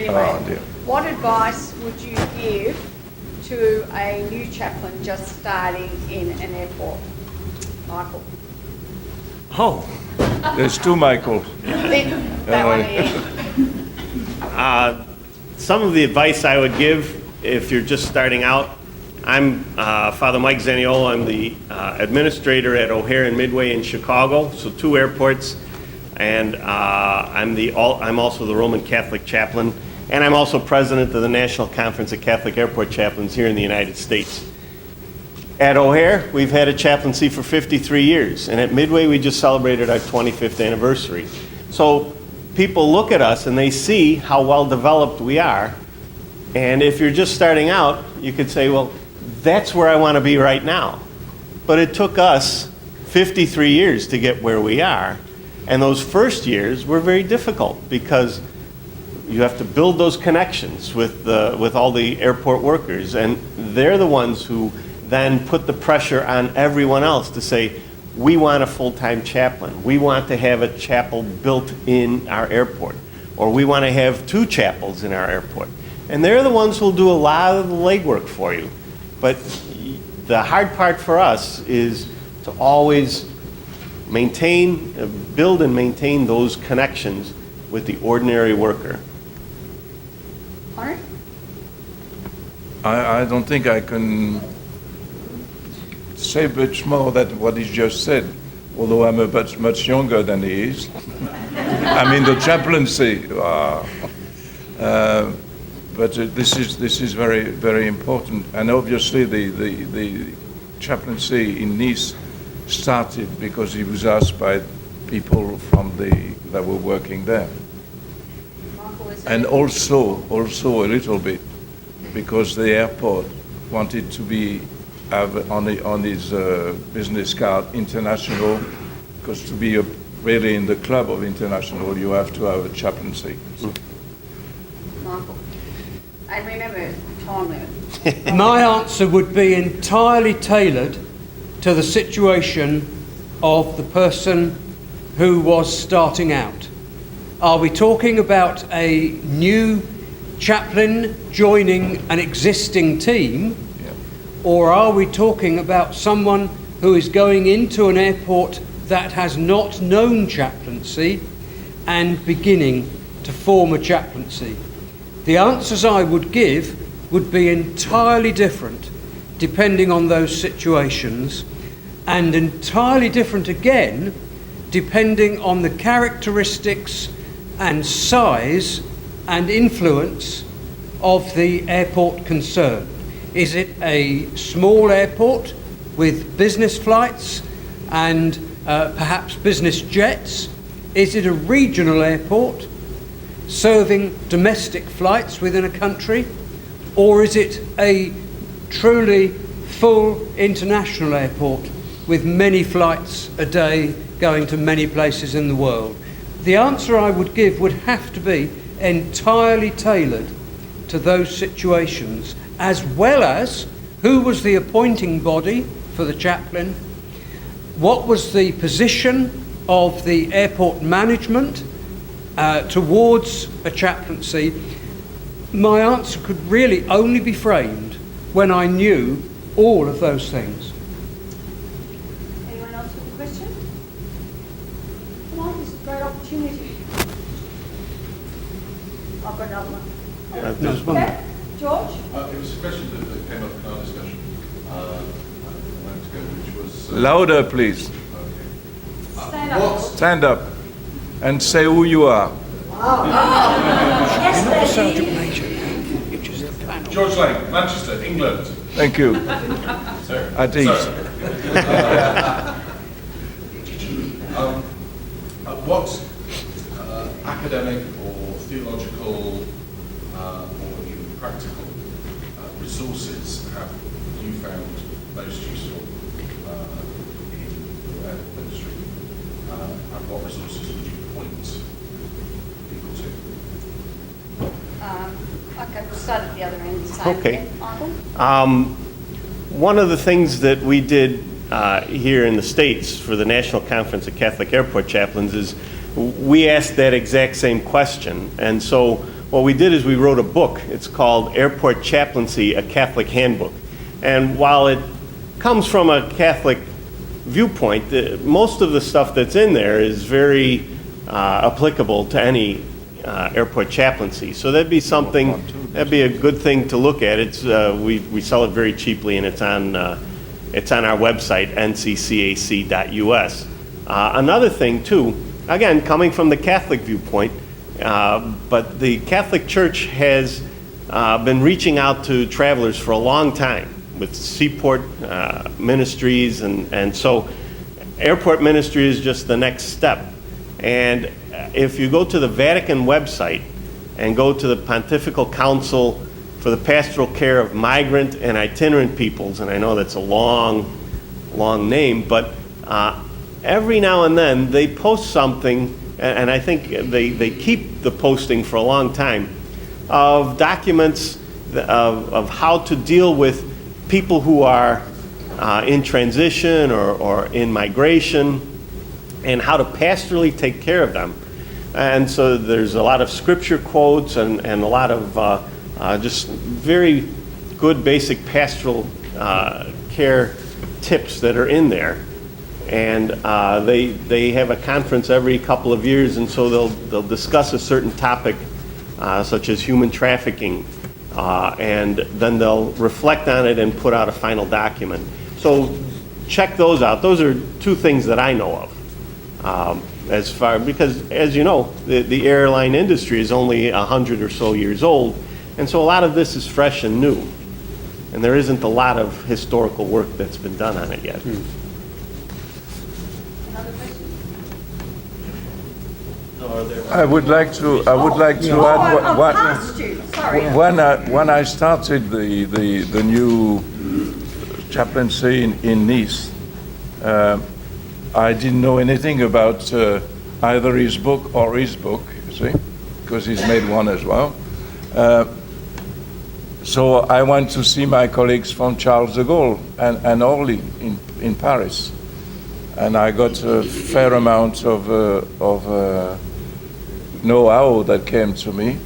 Oh, dear. What advice would you give to a new chaplain just starting in an airport? Michael. Oh, There's two Michaels. That one here. some of the advice I would give if you're just starting out, I'm Father Mike Zaniola. I'm the administrator at O'Hare and Midway in Chicago, so 2 airports, and I'm also the Roman Catholic chaplain, and I'm also president of the National Conference of Catholic Airport Chaplains here in the United States. At O'Hare, we've had a chaplaincy for 53 years, and at Midway, we just celebrated our 25th anniversary. So people look at us and they see how well developed we are, and if you're just starting out, you could say, well, that's where I want to be right now. But it took us 53 years to get where we are, and those first years were very difficult because you have to build those connections with all the airport workers, and they're the ones who then put the pressure on everyone else to say, we want a full-time chaplain. We want to have a chapel built in our airport, or we want to have 2 chapels in our airport. And they're the ones who'll do a lot of the legwork for you. But the hard part for us is to always build and maintain those connections with the ordinary worker. Honor? I don't think I can say much more than what he just said, although I'm much younger than he is. I'm in the chaplaincy. But this is very, very important. And obviously the chaplaincy in Nice started because he was asked by people that were working there. And also a little bit because the airport wanted to have on his business card international, because to be really in the club of international, you have to have a chaplaincy. Michael. And remember, time limit. My answer would be entirely tailored to the situation of the person who was starting out. Are we talking about a new chaplain joining an existing team? Or are we talking about someone who is going into an airport that has not known chaplaincy and beginning to form a chaplaincy? The answers I would give would be entirely different depending on those situations, and entirely different again depending on the characteristics and size and influence of the airport concerned. Is it a small airport with business flights and perhaps business jets? Is it a regional airport serving domestic flights within a country? Or is it a truly full international airport with many flights a day going to many places in the world? The answer I would give would have to be entirely tailored to those situations, as well as who was the appointing body for the chaplain, what was the position of the airport management towards a chaplaincy. My answer could really only be framed when I knew all of those things. Anyone else with a question? Come on, this is a great opportunity. I've got another one. Okay, George? It was a question that came up in our discussion a moment ago, which was... Louder, please. Okay. Stand up and say who you are. You're not a sergeant major. You're just a panel. George Lane, Manchester, England. Thank you. Sir. At ease. What academic or theological or even practical resources have you found most useful in your ministry? And what resources would you point people to? Okay, we'll start at the other end. Same Okay. again. Michael? One of the things that we did here in the States for the National Conference of Catholic Airport Chaplains is we asked that exact same question. And so what we did is we wrote a book. It's called Airport Chaplaincy, A Catholic Handbook. And while it comes from a Catholic viewpoint, most of the stuff that's in there is very applicable to any airport chaplaincy. So that'd be something, that'd be a good thing to look at. It's we sell it very cheaply, and it's on our website, nccac.us. Another thing too, again, coming from the Catholic viewpoint, but the Catholic Church has been reaching out to travelers for a long time with seaport ministries, and so airport ministry is just the next step. And if you go to the Vatican website and go to the Pontifical Council for the Pastoral Care of Migrant and Itinerant Peoples, and I know that's a long name, but every now and then they post something, and I think they keep the posting for a long time, of documents of how to deal with people who are in transition or in migration, and how to pastorally take care of them. And so there's a lot of scripture quotes and a lot of just very good basic pastoral care tips that are in there. And they have a conference every couple of years, and so they'll discuss a certain topic, such as human trafficking, and then they'll reflect on it and put out a final document. So check those out. Those are two things that I know of. Because as you know, the airline industry is only 100 or so years old, and so a lot of this is fresh and new, and there isn't a lot of historical work that's been done on it yet. Another question? I would like to add I've asked you, sorry. when I started the new chaplaincy in Nice, I didn't know anything about either his book or his book, you see, because he's made one as well. So I went to see my colleagues from Charles de Gaulle and Orly in Paris, and I got a fair amount of know-how that came to me.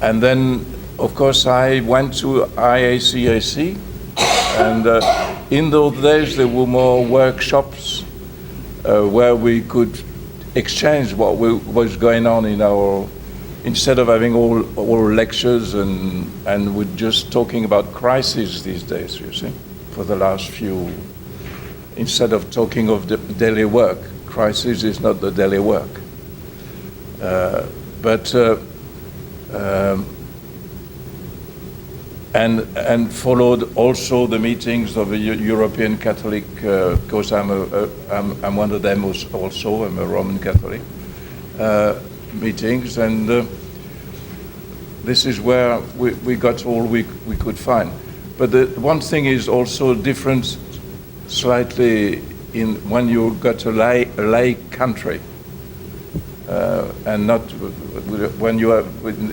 And then, of course, I went to IACAC, and in those days there were more workshops where we could exchange what was going on in our, instead of having all lectures and we're just talking about crises these days, you see, for the last few, instead of talking of the daily work. Crisis is not the daily work. And followed also the meetings of the European Catholic, because I'm one of them also. I'm a Roman Catholic. Meetings, and this is where we got all we could find. But the one thing is also different, slightly, in when you got a lay country. And not when you are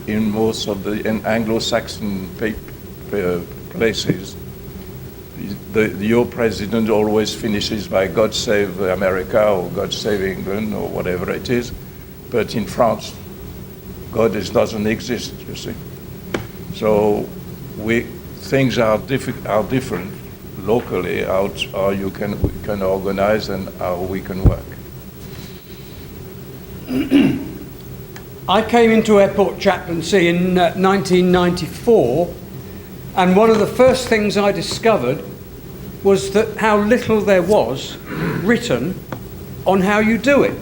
in most of the Anglo-Saxon places, your president always finishes by "God save America" or "God save England" or whatever it is. But in France, God doesn't exist, you see. So things are different locally, how we can organize and how we can work. I came into airport chaplaincy in 1994, and one of the first things I discovered was that how little there was written on how you do it,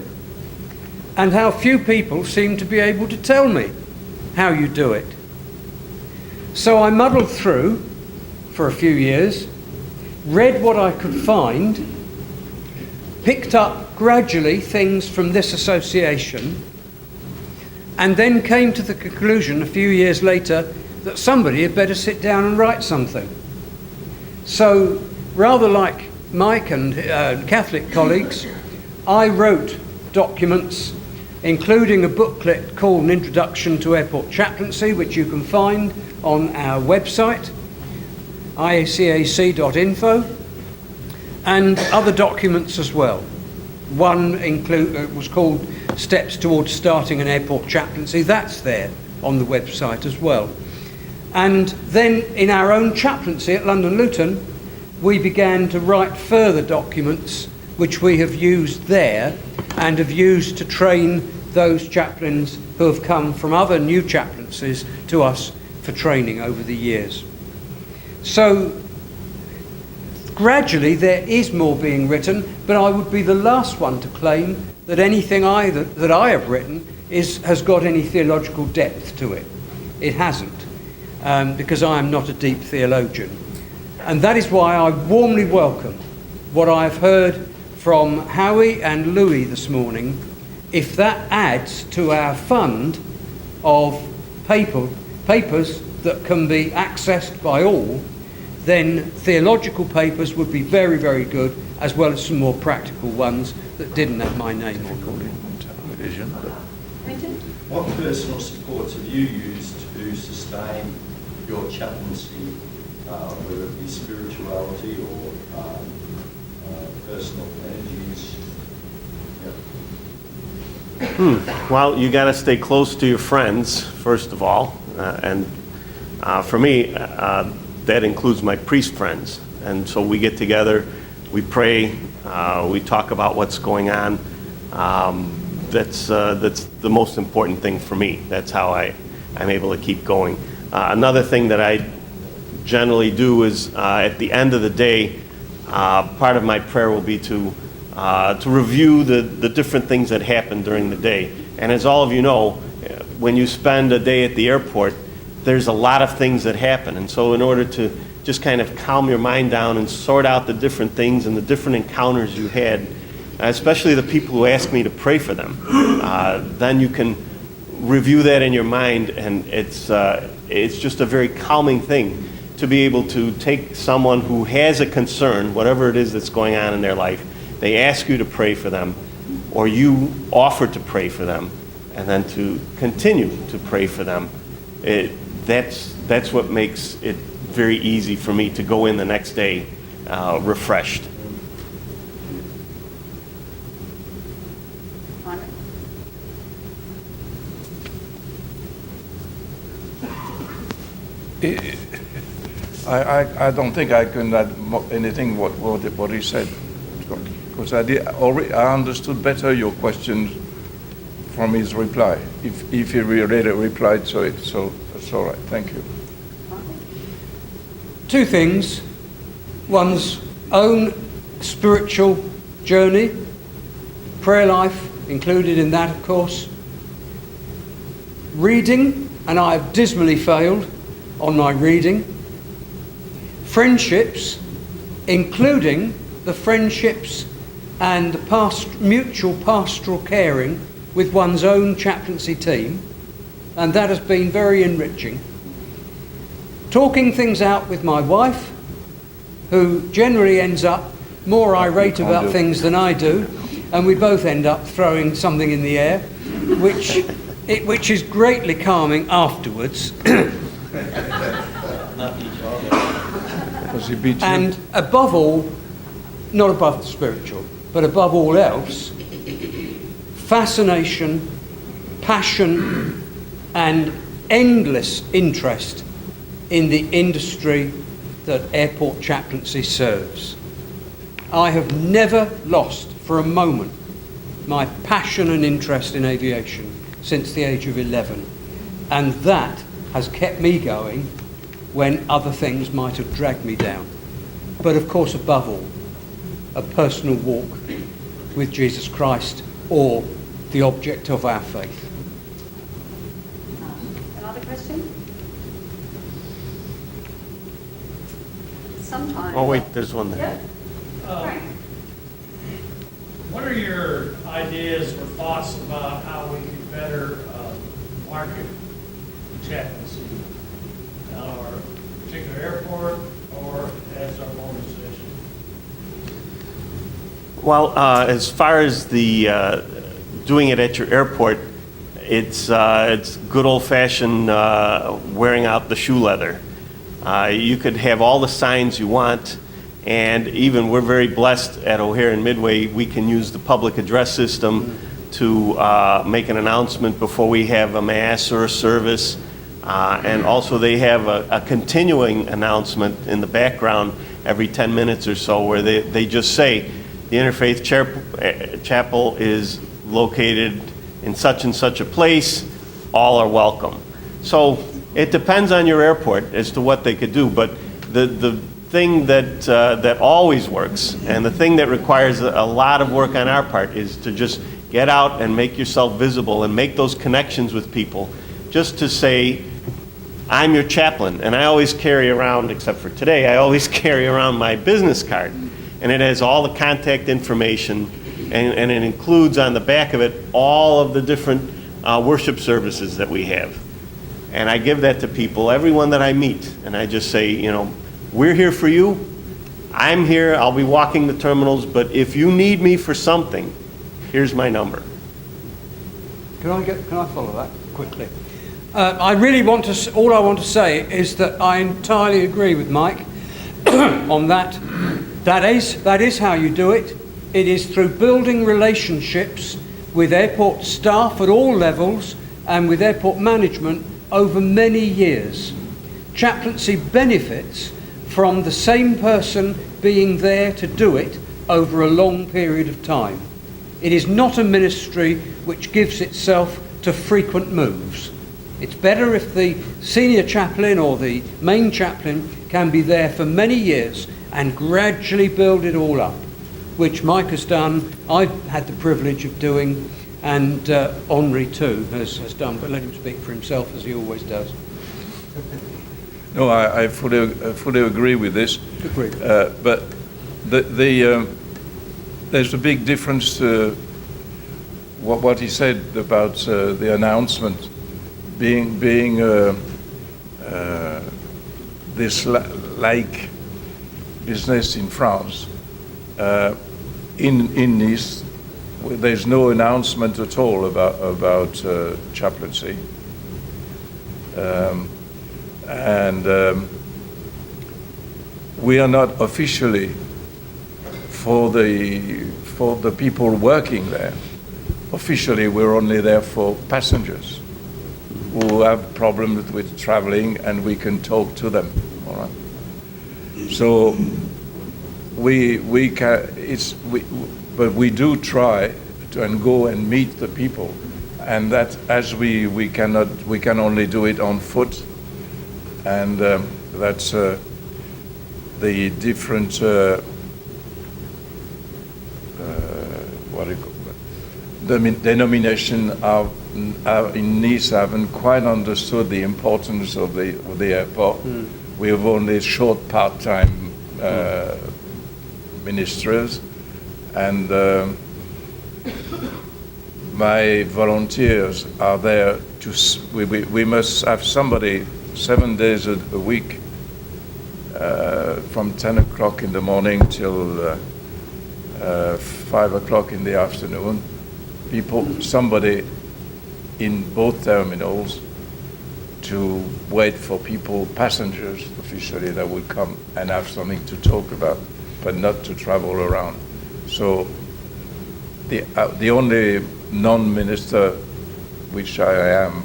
and how few people seemed to be able to tell me how you do it. So I muddled through for a few years, read what I could find, picked up gradually things from this association, and then came to the conclusion a few years later that somebody had better sit down and write something. So rather like Mike and Catholic colleagues, I wrote documents, including a booklet called An Introduction to Airport Chaplaincy, which you can find on our website, iacac.info, and other documents as well. One was called Steps Towards Starting an Airport Chaplaincy. That's there on the website as well. And then in our own chaplaincy at London Luton, we began to write further documents which we have used there and have used to train those chaplains who have come from other new chaplaincies to us for training over the years. So gradually there is more being written, but I would be the last one to claim that anything that I have written has got any theological depth to it. It hasn't, because I am not a deep theologian. And that is why I warmly welcome what I've heard from Howie and Louis this morning. If that adds to our fund of papers that can be accessed by all, then theological papers would be very, very good, as well as some more practical ones that didn't have my name on them. Quentin? What personal supports have you used to sustain your chaplaincy, whether it be spirituality or personal energies? Well, you got to stay close to your friends, first of all. And for me, that includes my priest friends. And so we get together, we pray, we talk about what's going on. That's the most important thing for me. That's how I'm able to keep going. Another thing that I generally do is at the end of the day, part of my prayer will be to review the different things that happen during the day. And as all of you know, when you spend a day at the airport, there's a lot of things that happen. And so in order to just kind of calm your mind down and sort out the different things and the different encounters you had, especially the people who ask me to pray for them, then you can review that in your mind, and it's just a very calming thing to be able to take someone who has a concern, whatever it is that's going on in their life, they ask you to pray for them, or you offer to pray for them, and then to continue to pray for them. That's what makes it very easy for me to go in the next day refreshed. I don't think I can add anything what he said, because I understood better your questions from his reply. If he really replied, so it's all right. Thank you. Two things: one's own spiritual journey, prayer life included in that, of course. Reading, and I have dismally failed on my reading. Friendships, including the friendships and mutual pastoral caring with one's own chaplaincy team, and that has been very enriching. Talking things out with my wife, who generally ends up more irate about things than I do, and we both end up throwing something in the air, which is greatly calming afterwards. And above all, not above the spiritual, but above all else, fascination, passion, and endless interest in the industry that airport chaplaincy serves. I have never lost for a moment my passion and interest in aviation since the age of 11, and that has kept me going when other things might have dragged me down. But of course, above all, a personal walk with Jesus Christ, or the object of our faith. Another question? Sometimes. Oh wait, there's one there. Frank. What are your ideas or thoughts about how we could better market chaplaincy at our particular airport or as our organization? Well, as far as the doing it at your airport, it's good old-fashioned wearing out the shoe leather. You could have all the signs you want, and even we're very blessed at O'Hare and Midway. We can use the public address system to make an announcement before we have a mass or a service. And also they have a continuing announcement in the background every 10 minutes or so where they just say, the Interfaith Chapel is located in such and such a place, all are welcome. So it depends on your airport as to what they could do, but the thing that always works, and the thing that requires a lot of work on our part, is to just get out and make yourself visible and make those connections with people, just to say, I'm your chaplain. And I always carry around, except for today, I always carry around my business card, and it has all the contact information, and it includes on the back of it all of the different worship services that we have. And I give that to people, everyone that I meet, and I just say, you know, we're here for you. I'm here. I'll be walking the terminals, but if you need me for something, here's my number. Can I follow that quickly? I really want to. All I want to say is that I entirely agree with Mike on that. That is how you do it. It is through building relationships with airport staff at all levels and with airport management over many years. Chaplaincy benefits from the same person being there to do it over a long period of time. It is not a ministry which gives itself to frequent moves. It's better if the senior chaplain or the main chaplain can be there for many years and gradually build it all up, which Mike has done, I've had the privilege of doing, and Henri too has done, but let him speak for himself as he always does. No, I fully agree with this. Agreed. But there's a big difference to what he said about the announcement being this like business in France. In Nice, there's no announcement at all about chaplaincy. And we are not officially for the people working there. Officially, we're only there for passengers who have problems with traveling, and we can talk to them. All right. So but we do try to go and meet the people, and that as we can only do it on foot. And that's the different denomination in Nice haven't quite understood the importance of the airport. We have only short part-time ministers, and my volunteers are there we must have somebody 7 days a week, from 10 o'clock in the morning till 5 o'clock in the afternoon. Somebody in both terminals to wait for passengers officially that will come and have something to talk about, but not to travel around. So the only non-minister, which I am,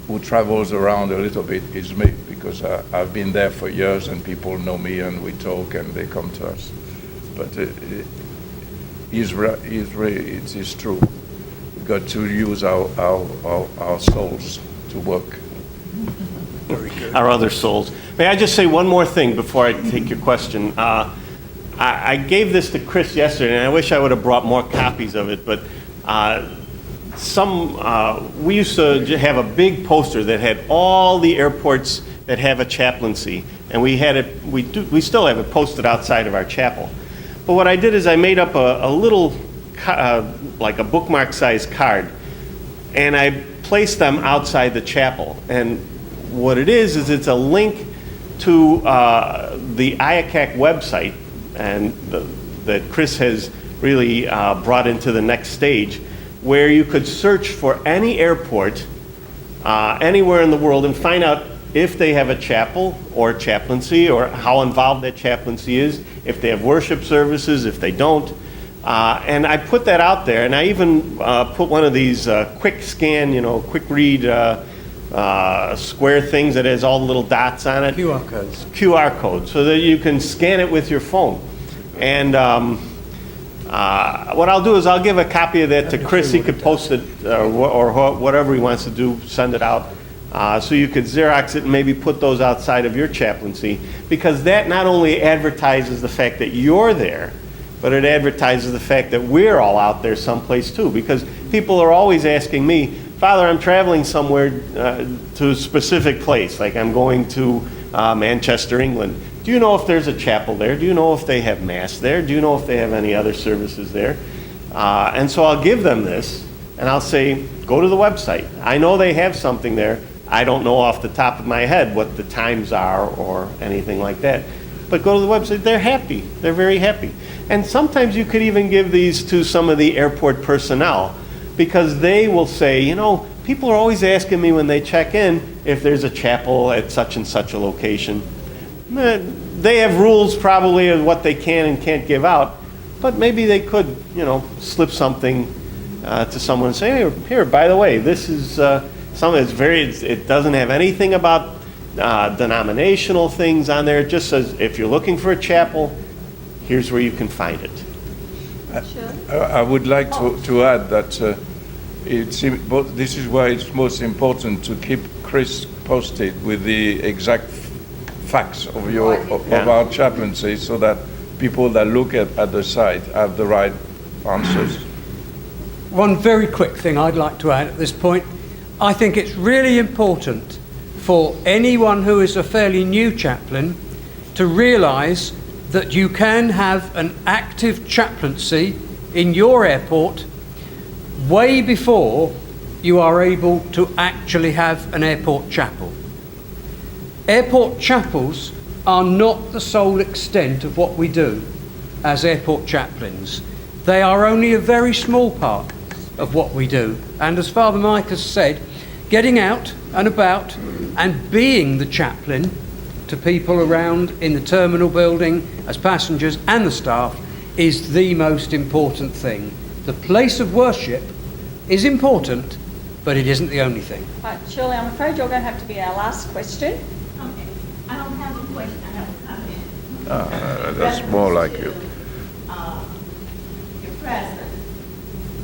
who travels around a little bit is me, because I've been there for years and people know me and we talk and they come to us. But it is true. We've got to use our souls to work. Very good. Our other souls. May I just say one more thing before I take your question? I gave this to Chris yesterday, and I wish I would have brought more copies of it, but we used to have a big poster that had all the airports that have a chaplaincy, and we still have it posted outside of our chapel. But what I did is I made up a little, like a bookmark-sized card, and I placed them outside the chapel. And what it is it's a link to the IACAC website, and that Chris has really brought into the next stage, where you could search for any airport anywhere in the world and find out if they have a chapel or chaplaincy, or how involved that chaplaincy is, if they have worship services, if they don't. And I put that out there, and I even put one of these quick scan, quick read square things that has all the little dots on it. QR codes. QR code, so that you can scan it with your phone. And what I'll do is I'll give a copy of that to Chris. He could post it or whatever he wants to do, send it out. So you could Xerox it and maybe put those outside of your chaplaincy, because that not only advertises the fact that you're there, but it advertises the fact that we're all out there someplace too. Because people are always asking me, Father, I'm traveling somewhere to a specific place, like I'm going to Manchester, England. Do you know if there's a chapel there? Do you know if they have Mass there? Do you know if they have any other services there? And so I'll give them this, and I'll say, go to the website. I know they have something there. I don't know off the top of my head what the times are or anything like that. But go to the website. They're happy. They're very happy. And sometimes you could even give these to some of the airport personnel, because they will say, people are always asking me when they check in if there's a chapel at such and such a location. They have rules probably of what they can and can't give out, but maybe they could, slip something to someone and say, here, by the way, this is something that's it doesn't have anything about denominational things on there. It just says, if you're looking for a chapel, here's where you can find it. I would like to add that this is why it's most important to keep Chris posted with the exact facts of our chaplaincy, so that people that look at the site have the right answers. One very quick thing I'd like to add at this point. I think it's really important for anyone who is a fairly new chaplain to realise that you can have an active chaplaincy in your airport way before you are able to actually have an airport chapel. Airport chapels are not the sole extent of what we do as airport chaplains. They are only a very small part of what we do. And as Father Mike has said, getting out and about and being the chaplain to people around in the terminal building as passengers and the staff is the most important thing. The place of worship is important, but it isn't the only thing. Shirley, I'm afraid you're going to have to be our last question. Okay. I don't have a question, I have a comment. That's more like you. Your president,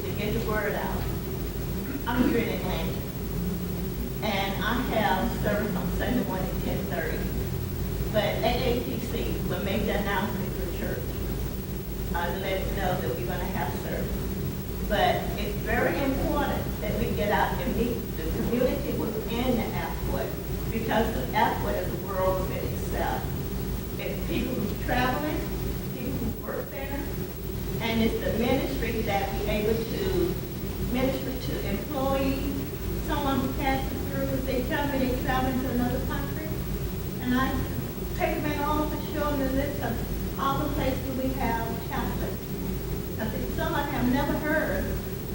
to get the word out. I'm here in Atlanta, and I have service on Sunday morning at 10:30. But AAPC will make the announcement to the church to let us know that we're going to have service. But it's very important that we get out and meet the community within the airport, because the airport is a world within itself. It's people who are traveling, people who work there, and it's the ministry that we're able to minister to employees, someone who passes through, if they tell me they're traveling to another country, and I take them in all to show them the list of all the places we have chaplains. Because if someone have never heard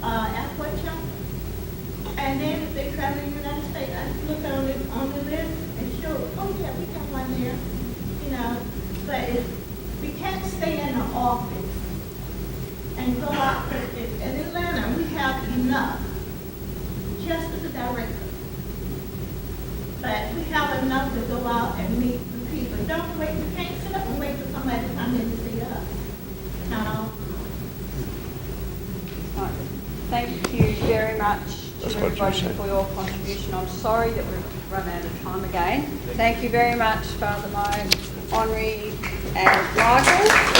airport chaplain, and then if they travel in the United States, I just look on the list and show, oh yeah, we have one there, But we can't stay in the office and go out. In Atlanta, we have enough just as a director. But we have enough to go out and meet the people. Don't wait, we can't sit up and wait for somebody to come in to see us. No. Thank you very much That's to what you everybody said. for your contribution. I'm sorry that we've run out of time again. Thank you very much, Father Mike, Henri, and Michael.